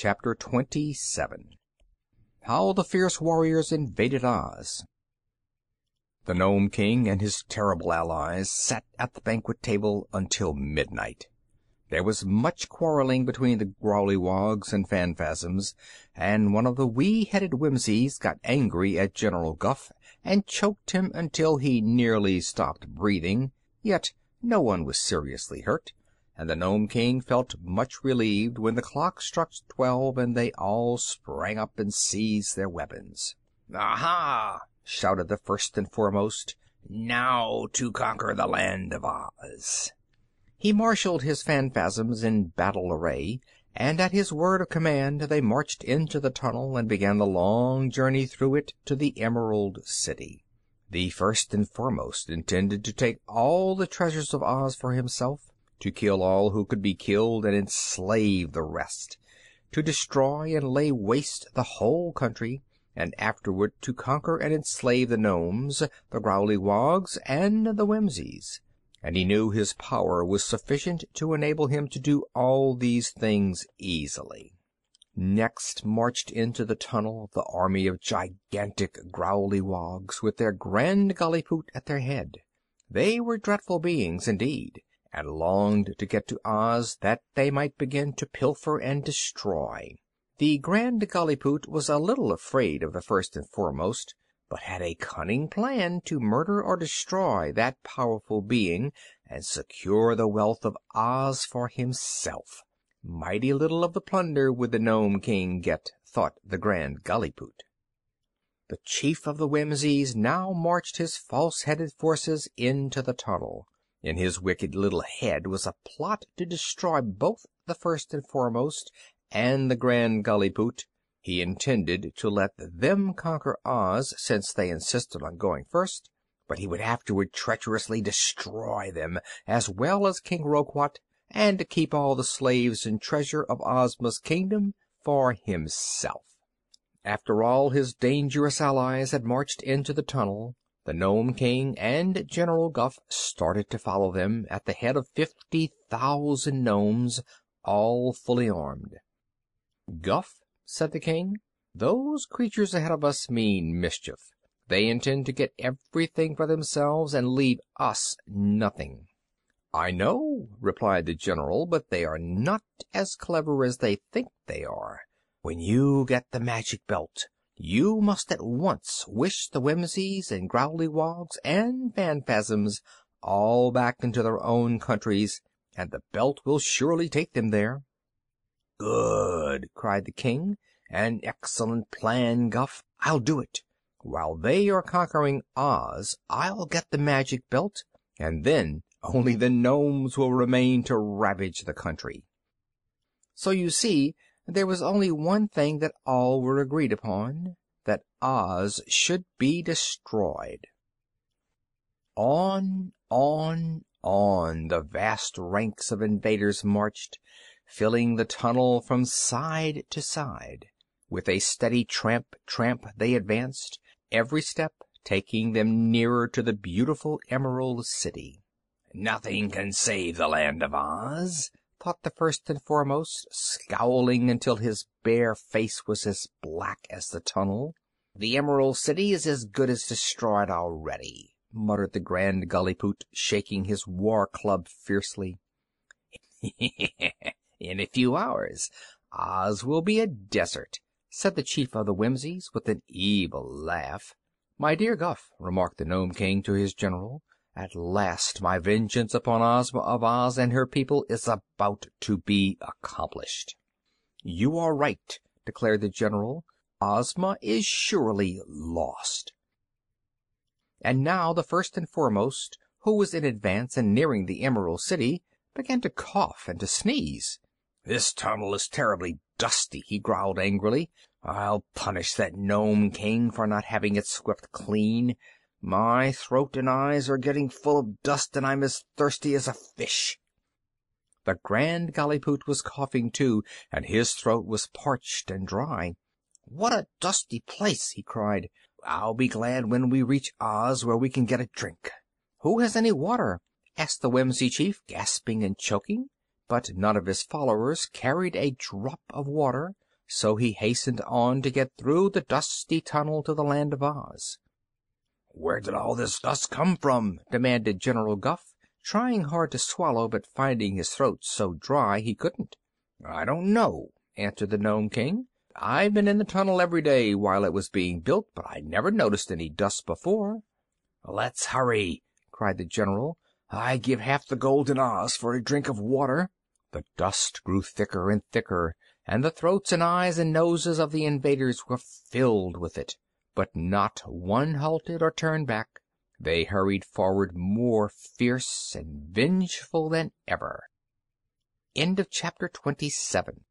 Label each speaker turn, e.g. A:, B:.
A: Chapter 27 How the Fierce Warriors Invaded Oz. The Nome King and his terrible allies sat at the banquet table until midnight. There was much quarreling between the Growleywogs and Phanfasms, and one of the wee-headed Whimsies got angry at General Guph and choked him until he nearly stopped breathing, yet no one was seriously hurt, and the Nome King felt much relieved when the clock struck 12 and they all sprang up and seized their weapons. "Aha!" shouted the First and Foremost. "Now to conquer the land of Oz." He marshaled his Phanfasms in battle array, and at his word of command they marched into the tunnel and began the long journey through it to the Emerald City. The First and Foremost intended to take all the treasures of Oz for himself, to kill all who could be killed and enslave the rest, to destroy and lay waste the whole country, and afterward to conquer and enslave the Nomes, the Growleywogs, and the Whimsies. And he knew his power was sufficient to enable him to do all these things easily. Next marched into the tunnel the army of gigantic Growleywogs, with their Grand Gallipoot at their head. They were dreadful beings indeed, and longed to get to Oz that they might begin to pilfer and destroy. The Grand Gallipoot was a little afraid of the First and Foremost, but had a cunning plan to murder or destroy that powerful being and secure the wealth of Oz for himself. Mighty little of the plunder would the Nome King get, thought the Grand Gallipoot. The chief of the Whimsies now marched his false-headed forces into the tunnel. In his wicked little head was a plot to destroy both the First and Foremost and the Grand Gallipoot. He intended to let them conquer Oz, since they insisted on going first, but he would afterward treacherously destroy them, as well as King Roquat, and to keep all the slaves and treasure of Ozma's kingdom for himself. After all his dangerous allies had marched into the tunnel, the Nome King and General Guph started to follow them at the head of 50,000 gnomes, all fully armed. "Guph," said the king, "those creatures ahead of us mean mischief. They intend to get everything for themselves and leave us nothing." "I know," replied the general, "but they are not as clever as they think they are. When you get the magic belt, you must at once wish the Whimsies and Growleywogs and Phanfasms all back into their own countries, and the belt will surely take them there." "Good!" cried the king. "An excellent plan, Guph. I'll do it. While they are conquering Oz, I'll get the magic belt, and then only the gnomes will remain to ravage the country." So you see, there was only one thing that all were agreed upon, that Oz should be destroyed. On the vast ranks of invaders marched, filling the tunnel from side to side. With a steady tramp, tramp they advanced, every step taking them nearer to the beautiful Emerald City. "Nothing can save the land of Oz," thought the First and Foremost, scowling until his bare face was as black as the tunnel. "The Emerald City is as good as destroyed already," muttered the Grand Gallipoot, shaking his war club fiercely. "In a few hours, Oz will be a desert," said the chief of the Whimsies, with an evil laugh. "My dear Guph," remarked the Nome King to his general, "at last my vengeance upon Ozma of Oz and her people is about to be accomplished." "You are right," declared the general. "Ozma is surely lost." And now the First and Foremost, who was in advance and nearing the Emerald City, began to cough and to sneeze. "This tunnel is terribly dusty," he growled angrily. "I'll punish that Nome King for not having it swept clean. My throat and eyes are getting full of dust, and I'm as thirsty as a fish." The Grand Gallipoot was coughing too, and his throat was parched and dry. "What a dusty place!" he cried. "I'll be glad when we reach Oz, where we can get a drink." "Who has any water?" asked the Whimsy chief, gasping and choking. But none of his followers carried a drop of water, so he hastened on to get through the dusty tunnel to the Land of Oz. "Where did all this dust come from?" demanded General Guph, trying hard to swallow, but finding his throat so dry he couldn't. "I don't know," answered the Nome King. "I've been in the tunnel every day while it was being built, but I never noticed any dust before." "Let's hurry!" cried the general. "I'd give half the gold in Oz for a drink of water." The dust grew thicker and thicker, and the throats and eyes and noses of the invaders were filled with it. But not one halted or turned back. They hurried forward more fierce and vengeful than ever. End of chapter 27.